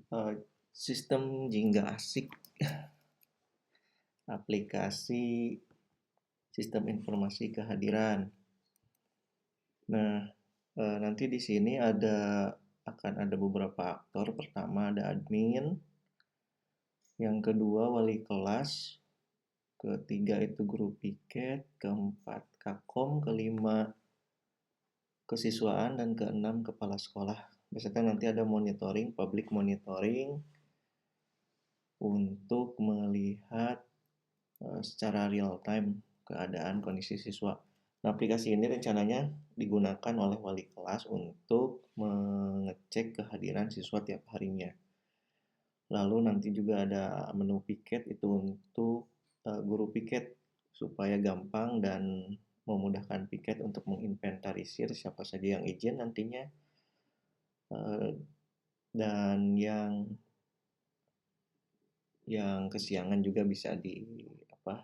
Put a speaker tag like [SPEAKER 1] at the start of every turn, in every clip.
[SPEAKER 1] eh, sistem Jingga Asik, aplikasi sistem informasi kehadiran. Nah, nanti di sini akan ada beberapa aktor. Pertama ada admin, yang kedua wali kelas, ketiga itu guru piket, keempat kakom, kelima kesiswaan, dan keenam kepala sekolah. Biasanya nanti ada monitoring, public monitoring untuk melihat secara real time keadaan kondisi siswa. Nah, aplikasi ini rencananya digunakan oleh wali kelas untuk mengecek kehadiran siswa tiap harinya. Lalu nanti juga ada menu piket itu untuk guru piket supaya gampang dan memudahkan piket untuk menginventarisir siapa saja yang izin nantinya, dan yang kesiangan juga bisa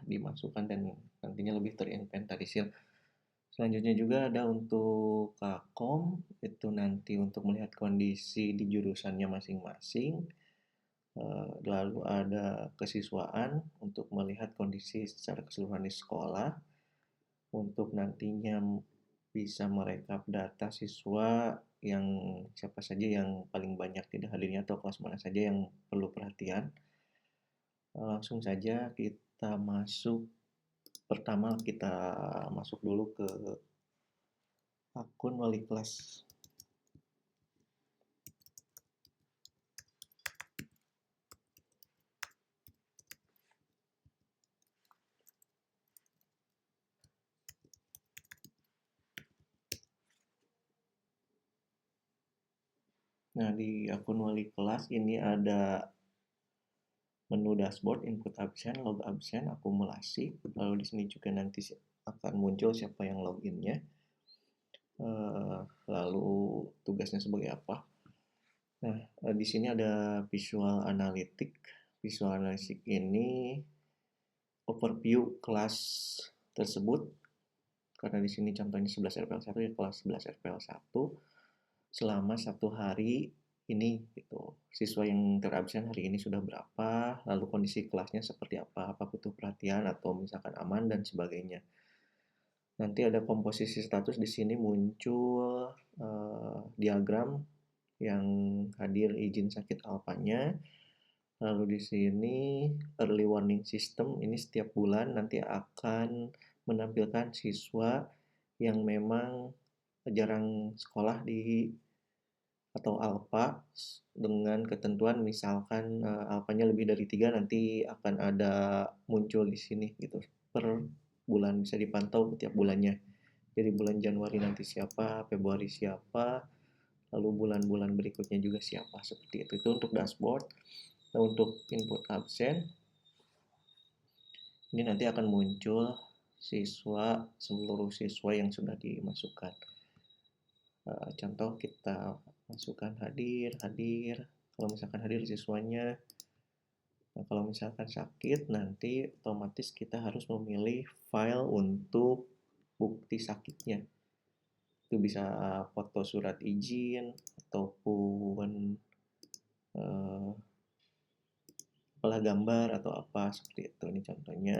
[SPEAKER 1] dimasukkan dan nantinya lebih terinventarisir. Selanjutnya juga ada untuk Kakom, itu nanti untuk melihat kondisi di jurusannya masing-masing. Lalu ada kesiswaan untuk melihat kondisi secara keseluruhan di sekolah, untuk nantinya bisa merekap data siswa yang siapa saja yang paling banyak tidak hadirnya atau kelas mana saja yang perlu perhatian. Langsung saja kita masuk. Pertama kita masuk dulu ke akun wali kelas. Nah, di akun wali kelas ini ada menu dashboard, input absen, log absen, akumulasi. Lalu di sini juga nanti akan muncul siapa yang loginnya. Lalu tugasnya sebagai apa. Nah, di sini ada visual analytic. Visual analytic ini overview kelas tersebut. Karena di sini contohnya 11 RPL 1 ya, kelas 11 RPL 1 selama 1 hari ini gitu. Siswa yang terabsen hari ini sudah berapa, lalu kondisi kelasnya seperti apa butuh perhatian atau misalkan aman dan sebagainya. Nanti ada komposisi status, di sini muncul diagram yang hadir izin sakit alpanya. Lalu di sini early warning system, ini setiap bulan nanti akan menampilkan siswa yang memang jarang sekolah di atau alfa dengan ketentuan misalkan alfanya lebih dari 3 nanti akan ada muncul di sini gitu per bulan, bisa dipantau setiap bulannya. Jadi bulan Januari nanti siapa, Februari siapa, lalu bulan-bulan berikutnya juga siapa, seperti itu. Itu untuk dashboard. Nah, untuk input absen ini nanti akan muncul seluruh siswa yang sudah dimasukkan. Contoh kita masukkan hadir. Kalau misalkan hadir siswanya, nah kalau misalkan sakit nanti otomatis kita harus memilih file untuk bukti sakitnya. Itu bisa foto surat izin ataupun gambar atau apa seperti itu. Ini contohnya.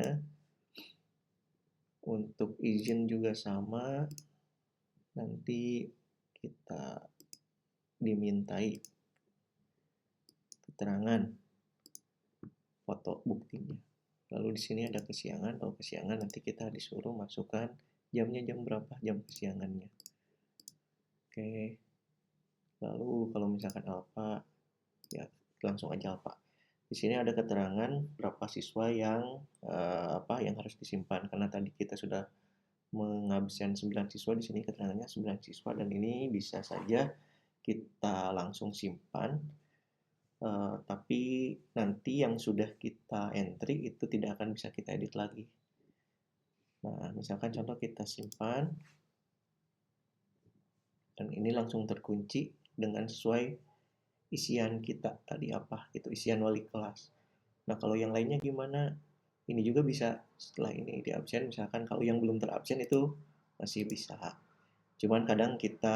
[SPEAKER 1] Untuk izin juga sama, nanti kita dimintai keterangan foto buktinya. Lalu di sini ada kesiangan. Kalau kesiangan nanti kita disuruh masukkan jamnya, jam berapa jam kesiangannya. Oke. Lalu kalau misalkan alfa, ya langsung aja alfa. Di sini ada keterangan berapa siswa yang yang harus disimpan, karena tadi kita sudah mengabsen 9 siswa. Di sini keterangannya 9 siswa dan ini bisa saja kita langsung simpan. Tapi nanti yang sudah kita entry itu tidak akan bisa kita edit lagi. Nah, misalkan contoh kita simpan dan ini langsung terkunci dengan sesuai isian kita tadi apa gitu, isian wali kelas. Nah, kalau yang lainnya gimana? Ini juga bisa setelah ini di absen, misalkan kalau yang belum terabsen itu masih bisa. Cuman kadang kita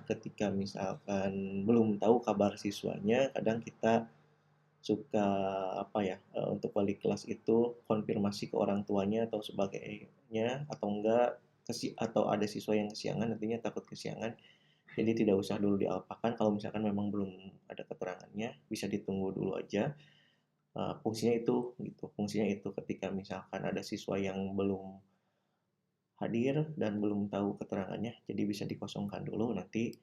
[SPEAKER 1] ketika misalkan belum tahu kabar siswanya, kadang kita suka untuk wali kelas itu konfirmasi ke orang tuanya atau sebagainya, atau enggak atau ada siswa yang kesiangan, nantinya takut kesiangan, jadi tidak usah dulu dialpakan. Kalau misalkan memang belum ada keterangannya, bisa ditunggu dulu aja. Fungsinya itu gitu, fungsinya itu ketika misalkan ada siswa yang belum hadir dan belum tahu keterangannya, jadi bisa dikosongkan dulu. Nanti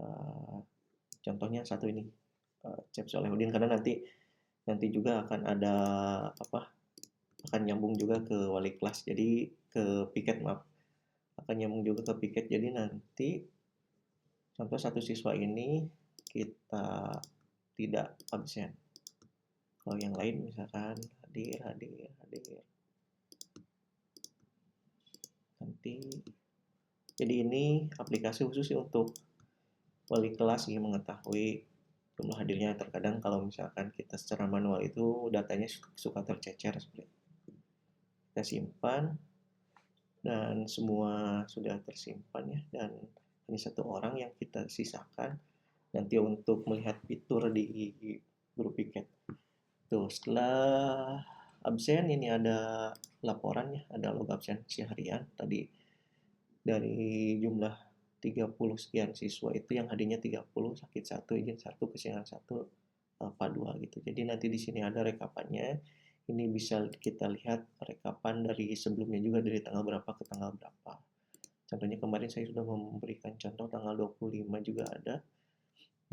[SPEAKER 1] uh, contohnya satu ini, Cep Solehudin, karena nanti juga akan ada akan nyambung juga ke wali kelas, jadi ke piket, maaf, akan nyambung juga ke piket. Jadi nanti contoh satu siswa ini kita tidak absen, kalau yang lain misalkan hadir hadir hadir nanti. Jadi ini aplikasi khusus untuk wali kelas ingin mengetahui jumlah hadirnya. Terkadang kalau misalkan kita secara manual itu datanya suka tercecer seperti itu. Kita simpan dan semua sudah tersimpan ya, dan hanya satu orang yang kita sisakan nanti untuk melihat fitur di grup piket. Tuh, setelah absen ini ada laporannya, ada log absen harian. Tadi dari jumlah 30 sekian siswa itu yang hadirnya 30, sakit satu, izin satu, kesiangan satu, alfa 2 gitu. Jadi nanti di sini ada rekapannya. Ini bisa kita lihat rekapan dari sebelumnya juga, dari tanggal berapa ke tanggal berapa. Contohnya kemarin saya sudah memberikan contoh tanggal 25 juga ada.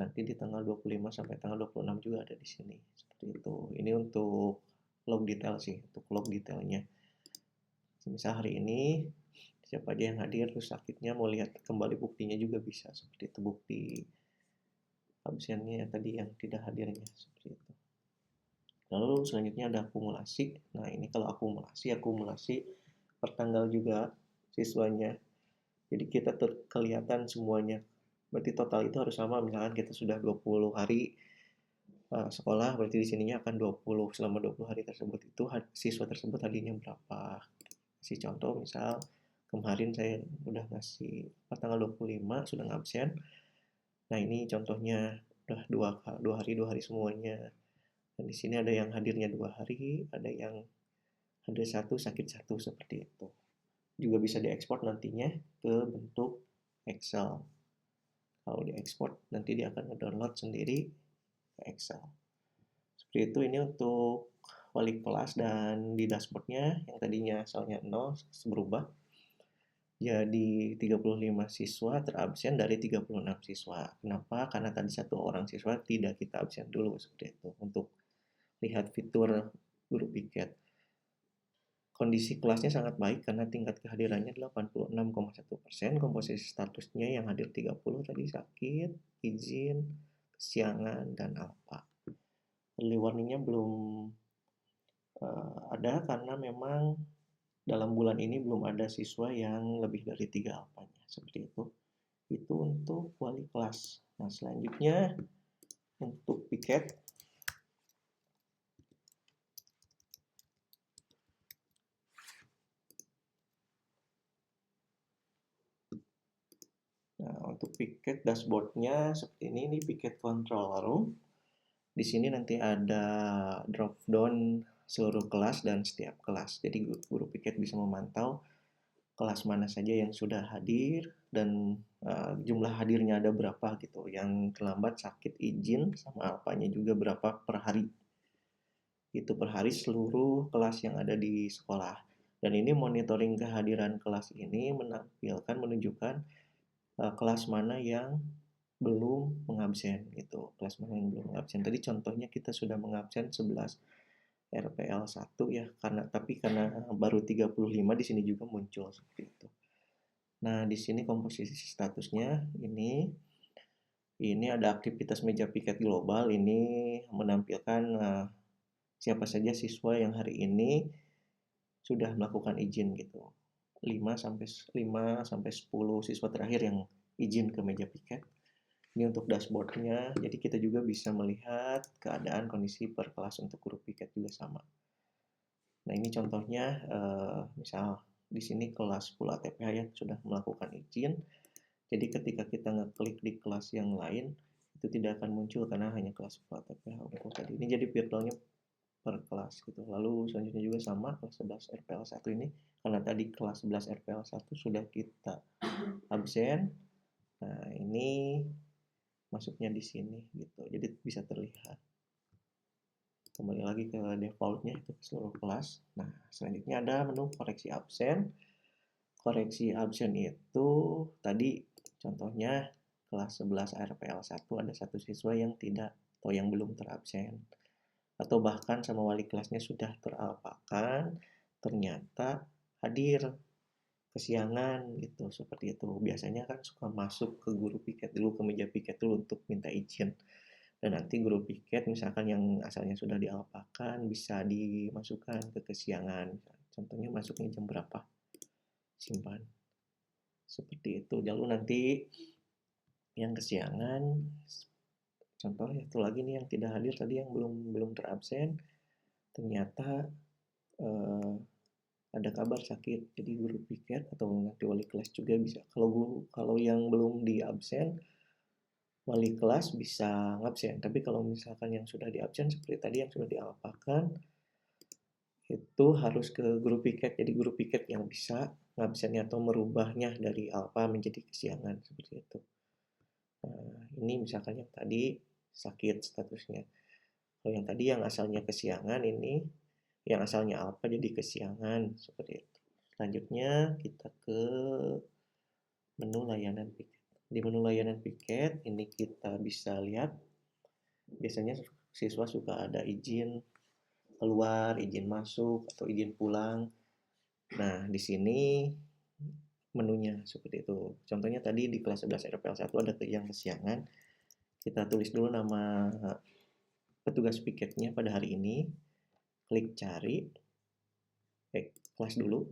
[SPEAKER 1] Nanti di tanggal 25 sampai tanggal 26 juga ada di sini. Seperti itu. Ini untuk log detail sih, untuk log detailnya. Misal hari ini siapa aja yang hadir, terus sakitnya mau lihat kembali buktinya juga bisa, seperti itu, bukti absennya tadi yang tidak hadirnya, seperti itu. Lalu selanjutnya ada akumulasi. Nah ini kalau akumulasi per tanggal juga siswanya, jadi kita kelihatan semuanya, berarti total itu harus sama. Misalkan kita sudah 20 hari sekolah, berarti di sininya akan 20, selama 20 hari tersebut itu siswa tersebut hadirnya berapa. Kasih contoh, misal kemarin saya udah ngasih tanggal 25 sudah ngabsen. Nah ini contohnya udah dua hari semuanya. Dan di sini ada yang hadirnya 2 hari, ada yang hadir satu, sakit satu, seperti itu. Juga bisa diekspor nantinya ke bentuk Excel. Kalau diekspor nanti dia akan ngedownload sendiri ke Excel. Seperti itu. Ini untuk wali kelas, dan di dashboardnya yang tadinya soalnya 0 berubah jadi 35 siswa terabsen dari 36 siswa. Kenapa? Karena tadi satu orang siswa tidak kita absen dulu, seperti itu. Untuk lihat fitur guru piket. Kondisi kelasnya sangat baik karena tingkat kehadirannya 86,1%. Komposisi statusnya yang hadir 30 tadi sakit, izin, kesiangan, dan alfa. Early warningnya belum ada karena memang dalam bulan ini belum ada siswa yang lebih dari 3 alfanya, seperti itu. Itu untuk wali kelas. Nah selanjutnya untuk piket. Nah untuk piket dashboardnya seperti ini piket control room. Di sini nanti ada drop down seluruh kelas dan setiap kelas. Jadi guru piket bisa memantau kelas mana saja yang sudah hadir dan jumlah hadirnya ada berapa gitu. Yang terlambat, sakit, izin, sama alfanya juga berapa per hari. Itu per hari seluruh kelas yang ada di sekolah. Dan ini monitoring kehadiran kelas ini menunjukkan kelas mana yang belum mengabsen gitu. Kelas mana yang belum mengabsen. Tadi contohnya kita sudah mengabsen 11 RPL 1 ya, karena baru 35 di sini juga muncul seperti itu. Nah, di sini komposisi statusnya ini ada aktivitas meja piket global. Ini menampilkan siapa saja siswa yang hari ini sudah melakukan izin gitu. 5 sampai 10 siswa terakhir yang izin ke meja piket. Ini untuk dashboardnya, jadi kita juga bisa melihat keadaan kondisi per kelas. Untuk guru piket juga sama. Nah ini contohnya, misal di sini kelas 10 ATPH yang sudah melakukan izin. Jadi ketika kita ngeklik di kelas yang lain, itu tidak akan muncul karena hanya kelas FTPH Unggul tadi. Ini jadi virtualnya per kelas gitu. Lalu selanjutnya juga sama kelas 11 RPL1 ini, karena tadi kelas 11 RPL1 sudah kita absen. Nah, ini masuknya di sini gitu. Jadi bisa terlihat. Kembali lagi ke defaultnya itu seluruh kelas. Nah, selanjutnya ada menu koreksi absen. Koreksi absen itu tadi contohnya kelas 11 RPL1 ada satu siswa yang tidak atau yang belum terabsen. Atau bahkan sama wali kelasnya sudah teralpakan, ternyata hadir kesiangan gitu, seperti itu. Biasanya kan suka masuk ke guru piket dulu, ke meja piket dulu untuk minta izin. Dan nanti guru piket misalkan yang asalnya sudah dialpakan bisa dimasukkan ke kesiangan. Contohnya masuknya jam berapa? Simpan. Seperti itu. Lalu nanti yang kesiangan, contoh itu lagi nih yang tidak hadir tadi yang belum terabsen, ternyata ada kabar sakit, jadi guru piket atau nanti wali kelas juga bisa. Kalau yang belum di absen, wali kelas bisa ngabsen. Tapi kalau misalkan yang sudah di absen seperti tadi yang sudah dialpakan, itu harus ke guru piket. Jadi guru piket yang bisa ngabsennya atau merubahnya dari alpa menjadi kesiangan seperti itu. Nah, ini misalkan yang tadi sakit statusnya. Kalau yang tadi yang asalnya kesiangan ini, yang asalnya alpa jadi kesiangan seperti itu. Selanjutnya kita ke menu layanan piket. Di menu layanan piket ini kita bisa lihat biasanya siswa suka ada izin keluar, izin masuk, atau izin pulang. Nah, di sini menunya seperti itu. Contohnya tadi di kelas 11 RPL1 ada yang kesiangan. Kita tulis dulu nama petugas piketnya pada hari ini. Klik cari. Kelas dulu.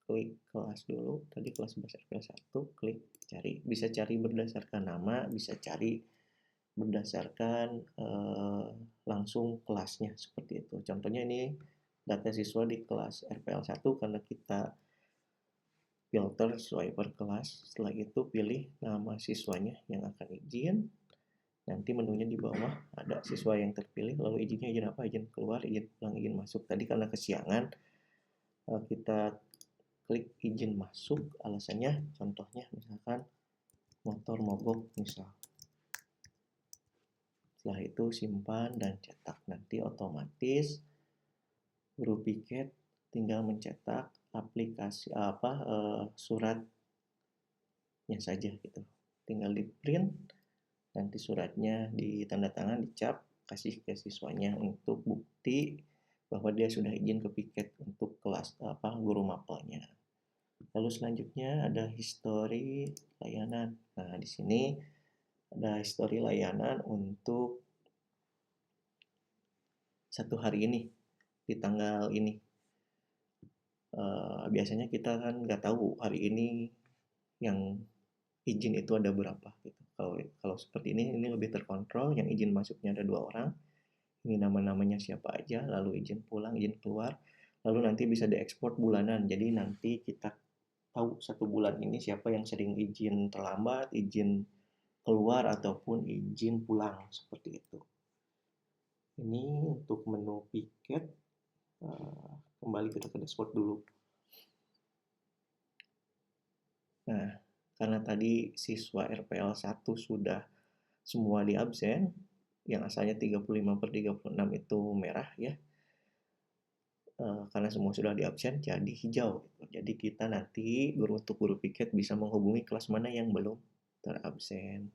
[SPEAKER 1] Klik kelas dulu. Tadi kelas 11 RPL1. Klik cari. Bisa cari berdasarkan nama, bisa cari berdasarkan langsung kelasnya seperti itu. Contohnya ini data siswa di kelas RPL1 karena kita filter sesuai per kelas. Setelah itu pilih nama siswanya yang akan izin. Nanti menunya di bawah ada siswa yang terpilih, lalu izinnya izin apa? Izin keluar, izin pulang, izin masuk. Tadi karena kesiangan kita klik izin masuk, alasannya contohnya misalkan motor mogok misal. Setelah itu simpan dan cetak. Nanti otomatis guru piket tinggal mencetak aplikasi suratnya saja gitu. Tinggal di print, nanti suratnya ditandatangan, dicap, kasih ke siswanya untuk bukti bahwa dia sudah izin ke piket untuk kelas guru mapelnya. Lalu selanjutnya ada histori layanan. Nah, di sini ada histori layanan untuk satu hari ini di tanggal ini. Biasanya kita kan nggak tahu hari ini yang izin itu ada berapa gitu. Kalau seperti ini lebih terkontrol. Yang izin masuknya ada 2 orang. Ini nama-namanya siapa aja, lalu izin pulang, izin keluar. Lalu nanti bisa diekspor bulanan. Jadi nanti kita tahu 1 bulan ini siapa yang sering izin terlambat, izin keluar ataupun izin pulang seperti itu. Ini untuk menu piket. Kembali kita ke dashboard dulu. Nah, karena tadi siswa RPL1 sudah semua di absen, yang asalnya 35/36 itu merah ya. Karena semua sudah di absen jadi hijau. Jadi kita nanti untuk guru piket bisa menghubungi kelas mana yang belum terabsen.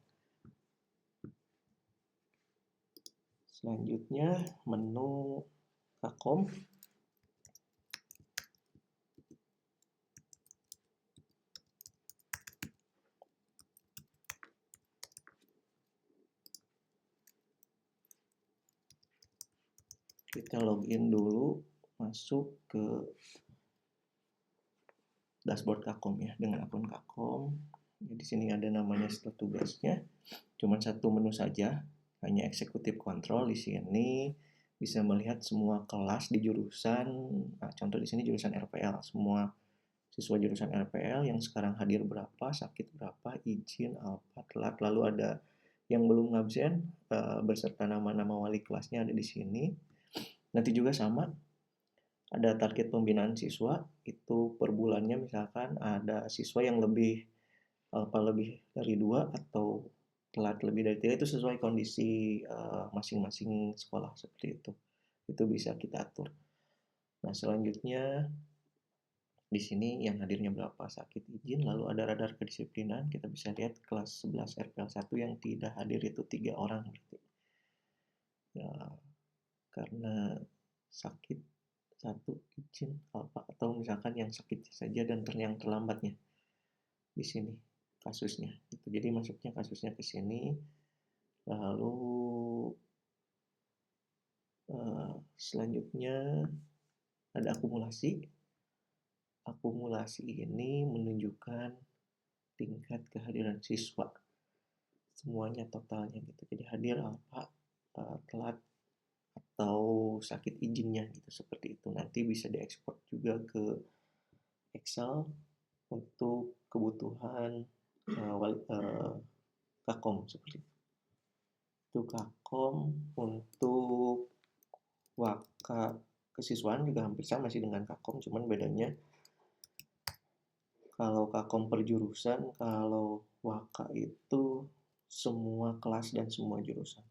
[SPEAKER 1] Selanjutnya menu Kakom. Kita login dulu, masuk ke dashboard Kakom ya dengan akun Kakom. Di sini ada namanya setelah tugasnya. Cuma satu menu saja, hanya eksekutif kontrol. Di sini bisa melihat semua kelas di jurusan. Nah, contoh di sini jurusan RPL, semua siswa jurusan RPL yang sekarang hadir berapa, sakit berapa, izin apa, telat, lalu ada yang belum ngabsen beserta nama-nama wali kelasnya ada di sini. Nanti juga sama, ada target pembinaan siswa itu per bulannya, misalkan ada siswa yang lebih lebih dari 2 atau telat lebih dari 3, itu sesuai kondisi masing-masing sekolah seperti itu. Itu bisa kita atur. Nah, selanjutnya di sini yang hadirnya berapa, sakit, izin, lalu ada radar kedisiplinan. Kita bisa lihat kelas 11 RPL 1 yang tidak hadir itu 3 orang berarti. Ya, karena sakit satu, izin apa, atau misalkan yang sakit saja dan yang terlambatnya di sini kasusnya. Itu jadi masuknya kasusnya ke sini. Lalu selanjutnya ada akumulasi. Akumulasi ini menunjukkan tingkat kehadiran siswa semuanya totalnya gitu. Jadi hadir apa, telat atau sakit izinnya gitu, seperti itu. Nanti bisa diekspor juga ke Excel untuk kebutuhan Kakom seperti itu. Itu Kakom. Untuk Waka kesiswaan juga hampir sama sih dengan Kakom, cuman bedanya kalau Kakom per jurusan, kalau Waka itu semua kelas dan semua jurusan.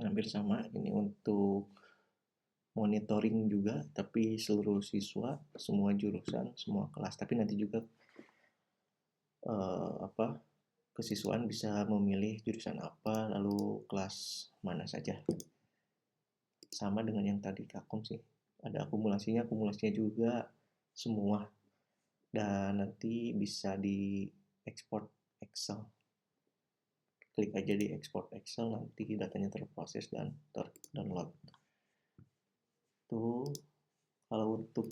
[SPEAKER 1] Hampir sama, ini untuk monitoring juga, tapi seluruh siswa, semua jurusan, semua kelas. Tapi nanti juga kesiswaan bisa memilih jurusan apa, lalu kelas mana saja. Sama dengan yang tadi Kakom sih, ada akumulasinya juga semua, dan nanti bisa di export Excel. Klik aja di export Excel, nanti datanya terproses dan terdownload. Tuh, kalau untuk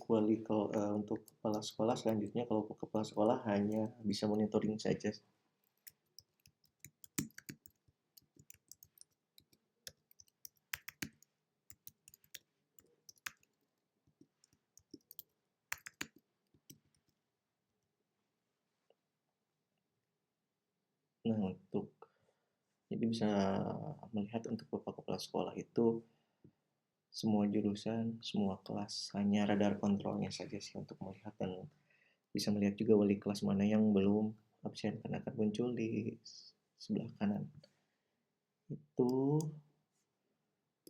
[SPEAKER 1] untuk kepala sekolah selanjutnya, kalau kepala sekolah hanya bisa monitoring saja. Nah, jadi bisa melihat untuk Bapak kepala sekolah itu semua jurusan, semua kelas, hanya radar kontrolnya saja sih untuk melihat, dan bisa melihat juga wali kelas mana yang belum absen, karena akan muncul di sebelah kanan. Itu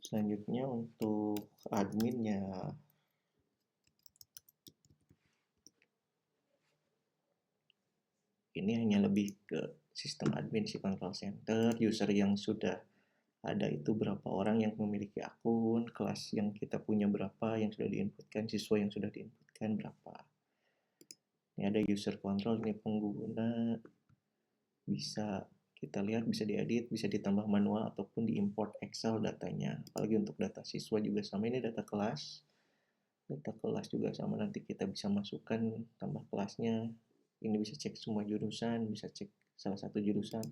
[SPEAKER 1] selanjutnya untuk adminnya. Ini hanya lebih ke sistem admin si control center, user yang sudah ada itu berapa orang yang memiliki akun, kelas yang kita punya berapa yang sudah diinputkan, siswa yang sudah diinputkan berapa. Ini ada user control, ini pengguna, bisa kita lihat, bisa diedit, bisa ditambah manual ataupun diimport Excel datanya. Apalagi untuk data siswa juga sama, ini data kelas juga sama, nanti kita bisa masukkan tambah kelasnya. Ini bisa cek semua jurusan, bisa cek salah satu jurusan.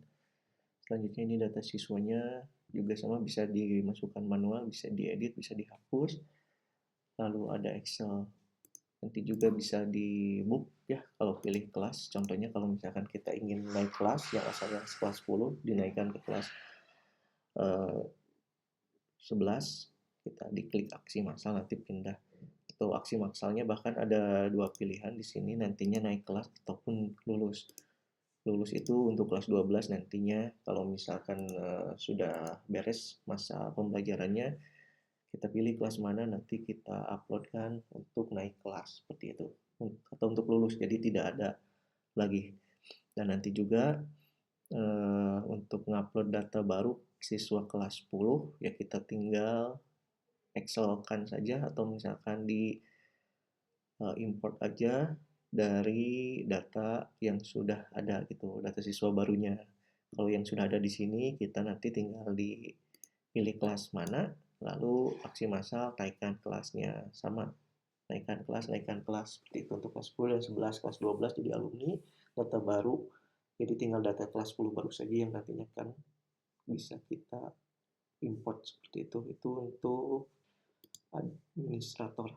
[SPEAKER 1] Selanjutnya ini data siswanya juga sama, bisa dimasukkan manual, bisa diedit, bisa dihapus. Lalu ada Excel. Nanti juga bisa di book ya kalau pilih kelas. Contohnya kalau misalkan kita ingin naik kelas yang asalnya kelas 10 dinaikkan ke kelas 11, kita diklik aksi massal, nanti pindah. Atau aksi massalnya bahkan ada 2 pilihan di sini, nantinya naik kelas ataupun lulus. Lulus itu untuk kelas 12 nantinya, kalau misalkan sudah beres masa pembelajarannya, kita pilih kelas mana, nanti kita uploadkan untuk naik kelas seperti itu, atau untuk lulus, jadi tidak ada lagi. Dan nanti juga untuk ngupload data baru siswa kelas 10 ya kita tinggal Excel-kan saja, atau misalkan di import aja dari data yang sudah ada gitu, data siswa barunya. Kalau yang sudah ada di sini kita nanti tinggal di pilih kelas mana, lalu aksi massal naikkan kelasnya, sama naikkan kelas seperti itu untuk kelas 10 dan 11, kelas 12 jadi alumni, data baru, jadi tinggal data kelas 10 baru saja yang nantinya kan bisa kita import seperti itu untuk administrator.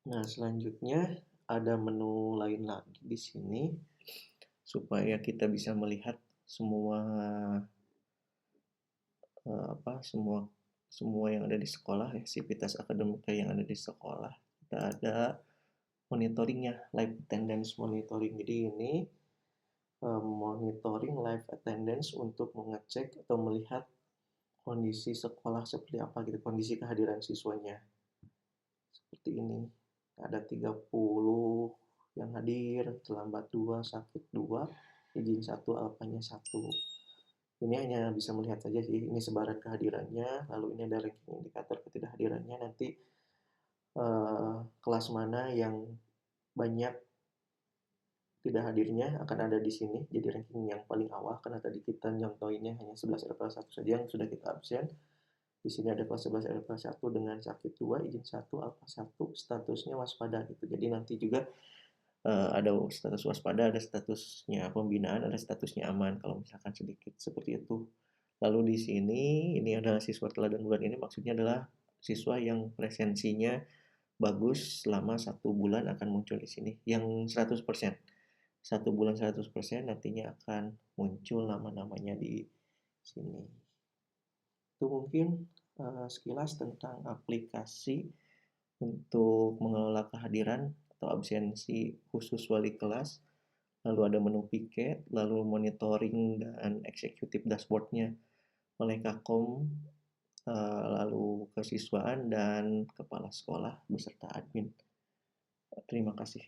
[SPEAKER 1] Nah, selanjutnya ada menu lain lagi di sini supaya kita bisa melihat semua semua yang ada di sekolah, aktivitas akademika yang ada di sekolah. Kita ada monitoringnya, live attendance monitoring. Jadi ini monitoring live attendance untuk mengecek atau melihat kondisi sekolah seperti apa gitu, kondisi kehadiran siswanya. Seperti ini. Ada 30 yang hadir, terlambat 2, sakit 2, izin 1, alfanya 1. Ini hanya bisa melihat saja sih, ini sebaran kehadirannya, lalu ini ada ranking indikator ketidakhadirannya, nanti kelas mana yang banyak tidak hadirnya akan ada di sini, jadi ranking yang paling awal, karena tadi kita nyontoinnya hanya 11 RPL 1 saja yang sudah kita absen. Di sini ada kelas 11 RPL 1 dengan sakit 2, izin 1, alfa 1, statusnya waspada gitu. Jadi nanti juga ada status waspada, ada statusnya pembinaan, ada statusnya aman kalau misalkan sedikit seperti itu. Lalu di sini ini adalah siswa teladan bulan ini, maksudnya adalah siswa yang presensinya bagus selama 1 bulan akan muncul di sini. Yang 100%, 1 bulan 100% nantinya akan muncul nama-namanya di sini. Itu mungkin sekilas tentang aplikasi untuk mengelola kehadiran atau absensi khusus wali kelas. Lalu ada menu piket, lalu monitoring dan eksekutif dashboardnya oleh Kakom, lalu kesiswaan dan kepala sekolah beserta admin. Terima kasih.